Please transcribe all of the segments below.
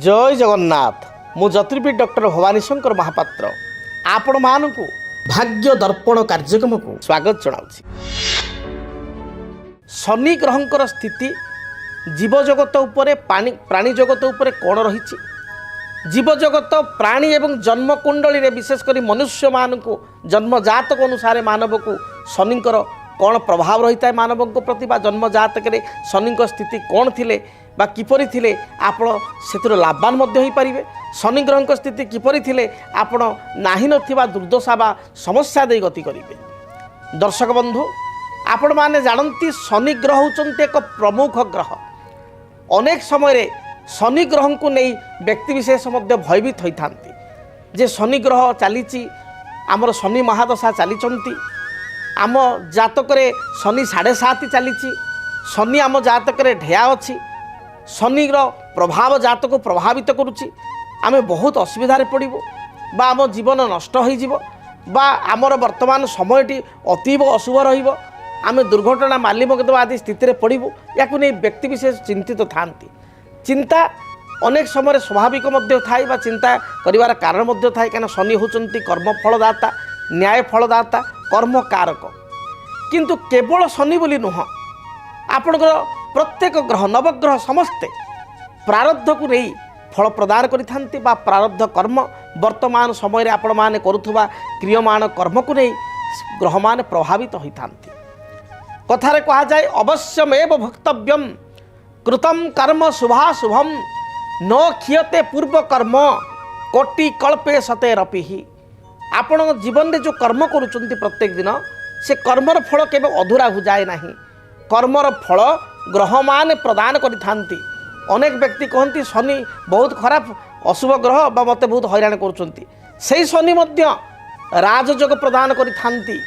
जय जगन्नाथ मु ज्योतिर्विद डॉक्टर भवानी शंकर महापात्र आपण मानकु भाग्य दर्पण कार्यक्रम को स्वागत जनाउछि। शनि ग्रहंकर स्थिति जीव जगत उपरे प्राणी जगत उपरे कौन रही जीव जगत प्राणी एवं जन्म कुंडली रे विशेष करी मनुष्य मानकु जन्म जातक अनुसार मानव को शनिकर कौन प्रभाव रही है मानव प्रति जन्म जातक शनि स्थिति कौन थिले बा किपरि थिले आपण से लाभवान हो पारे। शनि ग्रह स्थिति किपरि थिले आपण नाही नथिबा दुर्दशा बा समस्या दे गति करेंगे। दर्शक बंधु आपण माने जानती शनि ग्रह होचंती एक प्रमुख ग्रह। अनेक समय शनि ग्रह को नहीं व्यक्ति विशेष भयभीत होता जे शनि ग्रह चली आमर शनि महादशा चली आम जातक शनि 7.5 चली शनि आम जातक ढेया अच्छी शनिर प्रभाव जातक को प्रभावित करुच्ची आम बहुत असुविधार पड़ू बा आम जीवन नष्ट हो आमर वर्तमान समयटी अतीब अशुभ रमें दुर्घटना मालिमकदमा आदि स्थिति पड़ू या व्यक्ति विशेष चिंतित था। चिंता अनेक समय स्वाभाविक थाए बा चिंता करिवार कारण थाए कहीं शनि होचंती कर्म फलदाता न्याय फलदाता कर्म कारक किंतु केवल शनि बोली नुह आपणकर प्रत्येक ग्रह नवग्रह समस्ते प्रारब्ध को नहीं फल प्रदान करि बा प्रारब्ध कर्म वर्तमान समय आपण माने करुथुबा क्रियमाण कर्म को नहीं ग्रह मान प्रभावित होता। कथारे कहा जाए अवश्यमेव भक्तव्यम कृतम कर्म शुभाशुभम न क्षीयते पूर्व कर्म कोटि कल्पे सतेरपि। आपण जीवन में जो कर्म करुचंती प्रत्येक दिन से कर्मर फल केवल अधूरा हो जाए ना कर्मर फल ग्रह मान प्रदान करिथांती। अनेक व्यक्ति कहती शनि बहुत खराब अशुभ ग्रह बा मते बहुत हैरान करुचंती से शनि मध्य राजयोग प्रदान करिथांती।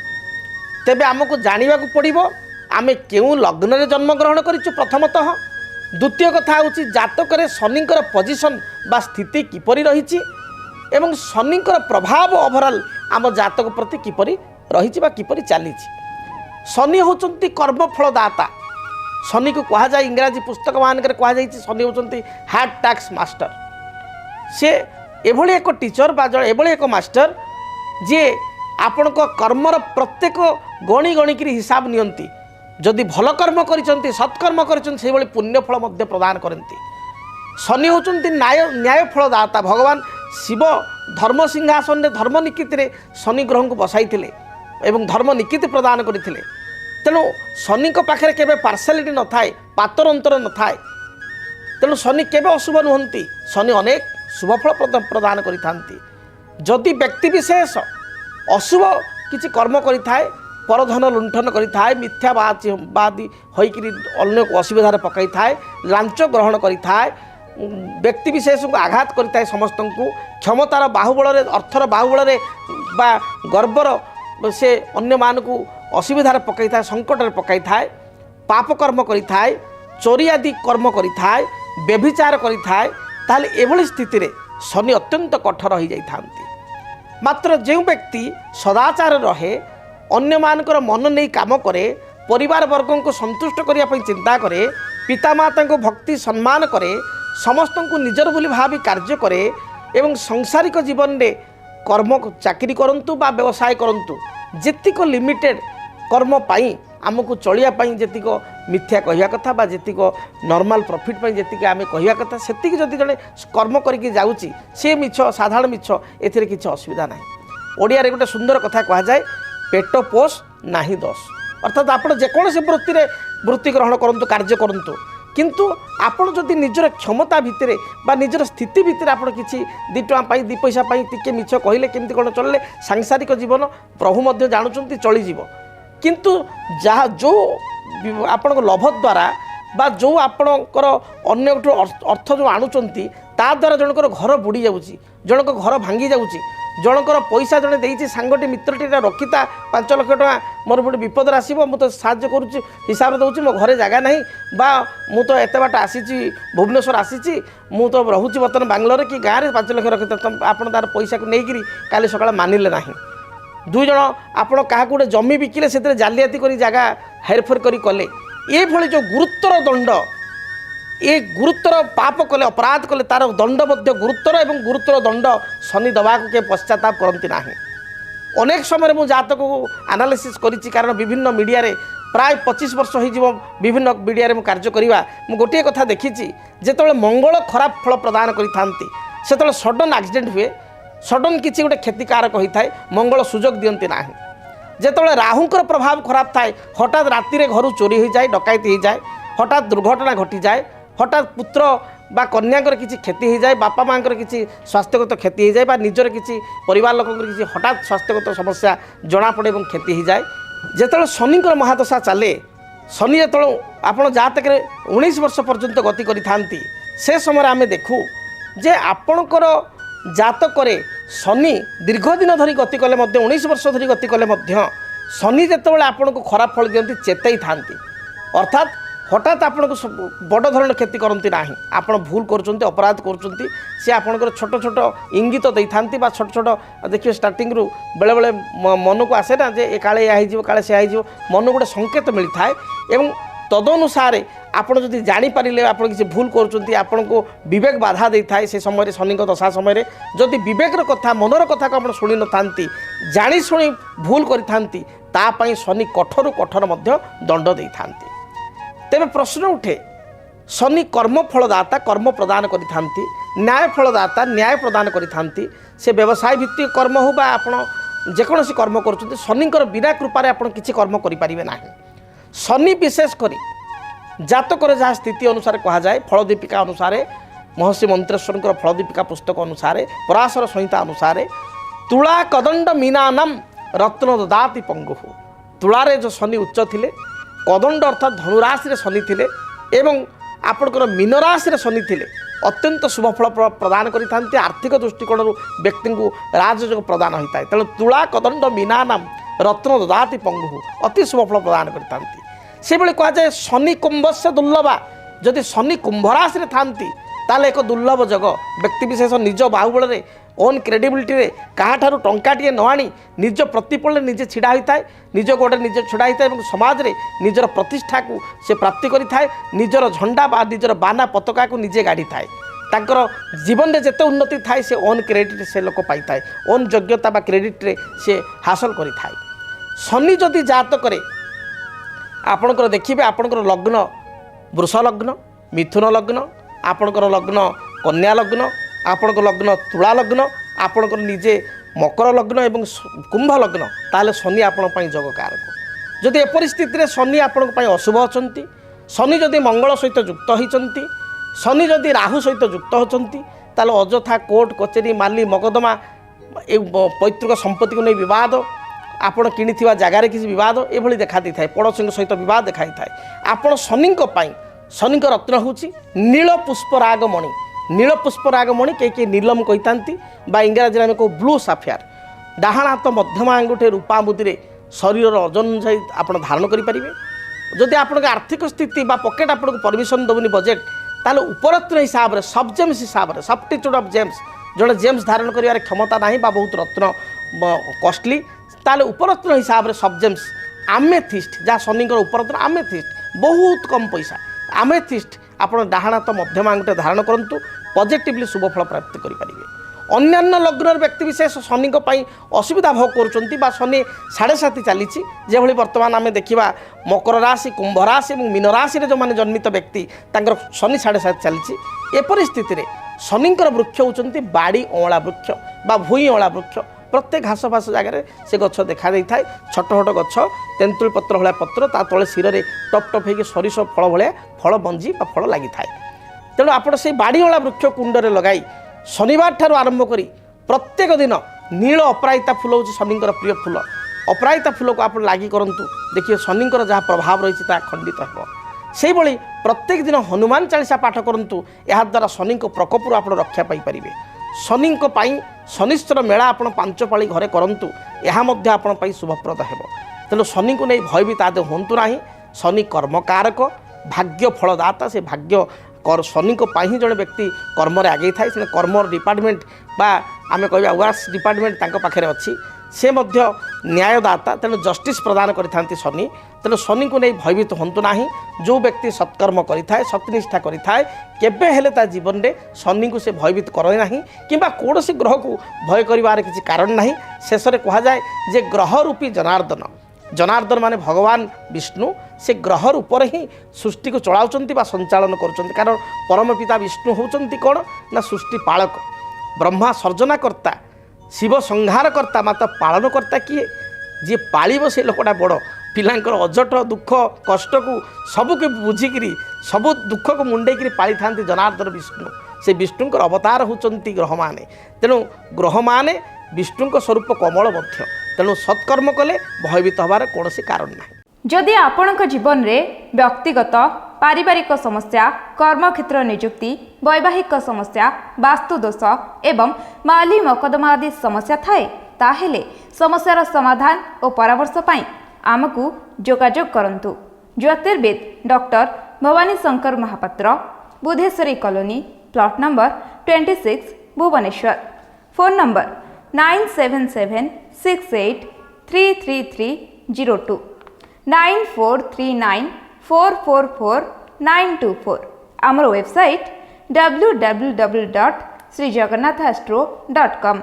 तेबे आमको जानिबा को पड़िबो आमे केउ लग्न रे जन्म ग्रहण करिछु प्रथमतः। द्वितीय कथा होची जातक रे शनिकर पोजिशन बा स्थिति किपरि रहिछि एवं शनिकर प्रभाव ओवरऑल आम जातक प्रति किपरि रहिछि बा किपरि चलीछि। शनि होचंती कर्म फलदाता। शनि को कहा जाए इंग्राजी पुस्तक मानक कहा जाए शनि होचंती हार्ड टैक्स मास्टर। से एभली एक टीचर बा एभली एक मास्टर जे आपण को कर्मर प्रत्येक गणी गणिक हिसाब नियंती जदि भल कर्म करिसंती सत्कर्म करिसंती से भली पुण्य फल मध्य प्रदान करती। शनि होचंती न्याय फलदाता। भगवान शिव धर्म सिंहासन रे धर्म निकित शनि ग्रह को बसाई एवं धर्म निकित प्रदान करते। तेणु शनि पाखे केवे पार्सालिटी न थाए पातर अंतर न थाए। तेणु शनि केवे अशुभ नुहंती शनि अनेक शुभफल प्रदान करिथांती। जदि व्यक्ति विशेष अशुभ किछि कर्म करिथाए परधन लुंठन करिथाए मिथ्याबादी होइकरी अन्य को असुविधार पकाई थाए लांच ग्रहण करिथाए व्यक्ति विशेष को आघात करिथाए समस्त को क्षमतार बाहुबल अर्थर बाहुबल बा गर्वर से अन्य मान को असुविधार पकाई थाए संकट पकाई थाए पाप कर्म करि थाए चोरी आदि कर्म करि थाए व्यभिचार करि थाए ताले एभली स्थिति रे शनि अत्यंत कठोर हो जाइथांती। मात्र जो व्यक्ति सदाचार रहे अन्य मानकर मन नहीं काम करे परिवार वर्गों को संतुष्ट करने पर चिंता करे पितामाता को भक्ति सम्मान करे समस्त को निजर बोली भावी कार्य करे एवं सांसारिक जीवन में कर्म चाकरी करंतु बा व्यवसाय करंतु जेतिक लिमिटेड कर्म पाई आमको चलिया पाई जेतिक मिथ्या कहिया कथा बा जेतिक नॉर्मल प्रॉफिट पाई जेतिक आमे कहिया कथा सेतिक जदि जने कर्म करके जाउची से मिछ साधारण मिछ एथिरे किछ असुविधा नाही। ओडिया रे गोटे सुंदर कथा कहा जाए पेट पोष नाही दोष। अर्थात आपण जेकोसी वृत्ति ग्रहण करंतु कार्य करंतु किंतु आपण जदि निजर क्षमता भितरे बा निजर स्थिति भितरे आपण किछि 2 टका पाई 2 पैसा पाई टिके मिछ कहिले केमति कोन चलले सांसारिक जीवन प्रभु मध्य जानुचंती चली जीव किंतु जहाँ जो आपण लोभ द्वारा बा जो आपणकर अन्य अर्थ जो आणुचंती ता द्वारा जनकर घर बुड़ी जाउची जनक घर भांगी जाउची जनकर पैसा जड़े देती सांगटी मित्रटी रखिता 5 लाख टका मोर गोटे विपद आसो मुझे साहय करुच्ची हिसाब दूसरी मो घरे जगह ना बा मु तो एत बाट आसी भुवनेश्वर आसी मु तो रोचे बर्तमान बांग्लोर कि गाँव में 5 लाख रखी आप तार पैसा को लेकिन काली सका मानिले ना 2 जन आपण क्या गोटे जमी बिकिले से जालियाती कर जगह हेरफेर कले ये जो गुरुत्वर दंड ए गुरुतर पाप कले अपराध कले तार दंड गुरुतर एवं गुरुतर दंड शनि दवा के पश्चाताप करती ना। अनेक समय मुझे जातक को आनालिसिस करी कारण विभिन्न मीडिया रे प्राय 25 वर्ष हो विभिन्न मीडिया रे कार्य करवा गोटे कथा देखी जिते मंगल खराब फल प्रदान करते सडन एक्सीडेंट हुए सडन किसी गोटे क्षतिकारक होता है मंगल सुजोग दियंती ना। जिते राहुंकर प्रभाव खराब थाए हठात राति घर चोरी हो जाए डकायती हो जाए हठात दुर्घटना घटी जाए हठात पुत्र बा कन्याकर किसी क्षति हो जाए बापा माँ किसी स्वास्थ्यगत क्षति हो जाए बा निजर किसी परिवार लोक किसी हठात स्वास्थ्यगत समस्या जना पड़े और क्षति हो जाए। जिते शनिकर महादशा चले शनि जो आप जातक 19 वर्ष पर्यंत गति करि से समय आम देखू जे आपणकर जातक शनि दीर्घ दिन धरी गति कले 19 वर्ष धरी गति कले शनि जो आपन को खराब फल दिखती चेतई था अर्थात हठात आपन को बड़ धरण क्षति करती ना आप भूल कर अपराध कर सी आपंकर छोट छोट इंगित दे था छोट छोट देखिए स्टार्टिंग रु बेले बेले मन को आसे ना जे काले या काले से मन गोटे संकेत मिलता है एवं तदनुसार आपड़ जदि जानीपारे आप किसी भूल कर विवेक बाधा दे था से समय शनि दशा समय जदि विवेक कथा मनर कथा को आप शुणी न था जानी शुणी भूल कर शनि कठोर कठोर दंड दे था। तेरे प्रश्न उठे शनि कर्म फलदाता कर्म प्रदान करि न्याय फलदाता न्याय प्रदान करि से व्यवसाय भित्तिक कर्म हो बा आपण जेकोसी कर्म कर शनिकर बिना कृपारे आप किसी कर्म करें ना। शनि विशेष करी जातक जहाँ स्थिति अनुसार कह जाए फलदीपिका अनुसार महर्षि मंत्रेश्वर फलदीपिका पुस्तक अनुसार पराशर संहिता अनुसार तुला कदंड मीनानम रत्न ददाति पंगु तुलारे जो शनि उच्च थिले कदंड अर्थात धनुराशि शनि थिले एवं आपणकर मीन राशि शनि थिले अत्यंत शुभ फल प्रदान करि आर्थिक दृष्टिकोण व्यक्ति को राजयोग प्रदान होता है। तेणु तुला कदंड मीनानम रत्न ददाति पंगु अति शुभ फल प्रदान करते से कह जाए शनि कुंभ से दुर्लभा जदि शनि कुंभ राशि थांती ताले एक दुर्लभ जग व्यक्तिशेष निज बाहुबल में ओन क्रेडिबिलिटी रे कहाठारू टंकाटे न आनी निज प्रतिपल निजे छिड़ा होता है निज गोड़े निजे छिड़ा होता है समाज रे निजर प्रतिष्ठा को से प्राप्ति करिथाए निजर झंडा बा निजर बाना पताका को निजे गाड़ी थाए ताकर जीवन में जिते उन्नति थाए से ओन क्रेडिट से लोक पाई थाए ओन योग्यता बा क्रेडिट रे से हासिल करि थाए। शनि जदि जात करे आपणकर देखिए आपणकर लग्न वृष लग्न मिथुन लग्न आपणकर लग्न कन्या लग्न आपणकर लग्न तुला लग्न आपणकर निजे मकर लग्न एवं कुंभ लग्न ताले शनि आपण जग कारक जदि ए परिस्थिति शनि आपण अशुभ अच्छा शनि जदि मंगल सहित युक्त होती शनि जदि राहु सहित युक्त होती ताले अଯଥା कोर्ट कचेरी माली मकदमा पैतृक संपत्ति को नहीं विवाद आपण कि जगार किसी विवाद ये देखा दी था पड़ोसी सहित विवाद देखा था आपण शनि शनि रत्न हूँ नील पुष्परागमणि नील पुष्परागमणि कई नीलम कही इंग्राजी आम कौ ब्लू साफियार डाहाण हाथ मध्यम आंगुठे रूपा मुदी शरीर ओजन अनुसार आप धारण करेंगे जदि आप आर्थिक स्थिति पकेट आपको परमिशन देवनी बजेट ताल उपरत्न हिसाब से सब जेम्स हिसाब से सब्स्टिट्यूट ऑफ जेम्स जड़े जेम्स धारण कर क्षमता ना बहुत रत्न कॉस्टली ताले उपरत्न हिसाब से सब जेम्स आमेथिस्ट जहाँ शनि उपरत्न आमेथिस्ट बहुत कम पैसा आमेथिस्ट आप डाहाण हाथ मध्यम आंगुठे धारण करूँ पॉजिटिवली शुभ फल प्राप्त करेंगे। अन्यान्य लग्न व्यक्ति विशेष शनि असुविधा भोग कर शनि 7.5 चली जो बर्तमान आम देखा मकर राशि कुंभ राशि और मीन राशि जो मैंने जन्मित व्यक्ति शनि 7.5 चली ए परिस्थिति में शनिकर वृक्ष होती बाड़ी अँला वृक्ष बा भूई अँला वृक्ष प्रत्येक घास फास जगार से गछ देखा था छोट छोट गछ तेंतुल पत्र भाया पत्र ता तले शिर में टप टप हो सरिष फल भाया फल बंजी फल लगी था। तेणु आप से बाड़ी अँला वृक्ष कुंडे लगाई शनिवार ठारू आरंभ करी प्रत्येक दिन नील अपराजिता फूल हूँ शनिकर प्रिय फूल अपराजिता फूल को आप लगी करूँ देखिए शनिकर जहाँ प्रभाव रही खंडित हो से प्रत्येक दिन हनुमान चालीसा पाठ करूँ यहाँ द्वारा शनि प्रकोप आप रक्षा पाई शनि शनिश्चर मेला आप 5 पाली घरे करूँ यह आप शुभप्रद हो। तेणु शनि को नहीं भयभीत आदि हूँ ना शनि कर्मकारक भाग्य फलदाता से भाग्य शनि को ही जड़े व्यक्ति कर्म आगे थाए से कर्म डिपार्टमेंट बा आम कह वर्क्स डिपार्टमेंट पाखे अच्छी से न्यायदाता तेणु जस्टिस प्रदान करते शनि तेणु शनि को नहीं भयभीत हूँ ना जो व्यक्ति सत्कर्म करें सत्यनिष्ठा करें केबे हेले ता जीवन में शनि को से भयभीत करे ना कि कौन ग्रह को भय कर किसी कारण ना शेष में कहुए जे ग्रह रूपी जनार्दन जनार्दन माने भगवान विष्णु से ग्रह रूप ही सृष्टि को चलाउछंती बा संचालन करुछंती कारण परम पिता विष्णु होउछंती कौन ना सृष्टि पालक ब्रह्मा सर्जनाकर्ता शिव संहारकर्ता मात्र पालनकर्ता किए जी पालिब से लोकटा बड़ पिलांकर अजट दुख कष्ट को सबके बुझिकी सब दुख को मुंडेक पाली था जनार्दन विष्णु से विष्णुंकर अवतार होती ग्रह माने तेणु ग्रह माने विष्णु स्वरूप कमल मध्य तेणु सत्कर्म कले भयभीत हबार कौन कारण ना जदि आपणक जीवन में व्यक्तिगत पारिवारिक समस्या कर्मक्षेत्र नियुक्ति वैवाहिक समस्या वास्तुदोष एवं माली मकदमा आदि समस्या थाए ताहेले समस्यार समाधान और परामर्श पाई आमको जोगाजोग करंतु ज्योतिर्विद doctor Bhabani Shankar Mahapatra Budheswari colony plot number 26 Bhubaneswar phone number 9776833302 9439444924 आमर वेबसाइट www.srijagannathastro.com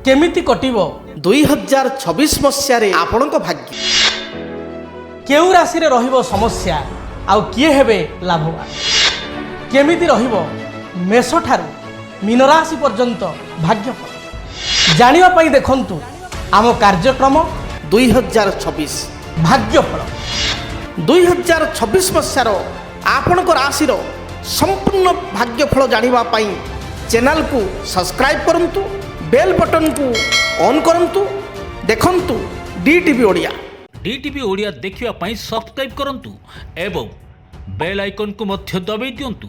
केमिति कटिबो 2026 मसीह आपणक भाग्य केउ राशि रे रहिबो समस्या आउ किए हेबे लाभवान केमिति रहिबो मेष ठारू मीन राशि पर्यंत भाग्यफल जानिबा पई देखंतु आम कार्यक्रम 2026 भाग्यफल 2026 मसीहार आपणक राशि संपूर्ण भाग्यफल जानिबा पई चैनल को सब्सक्राइब करंतु बेल बटन को ऑन करंतु देखंतु डीटीवी ओडिया डीटीवी ओडिया देखिवा पई सब्सक्राइब करंतु एवं बेल आइकन को मध्य दबाई दियंतु।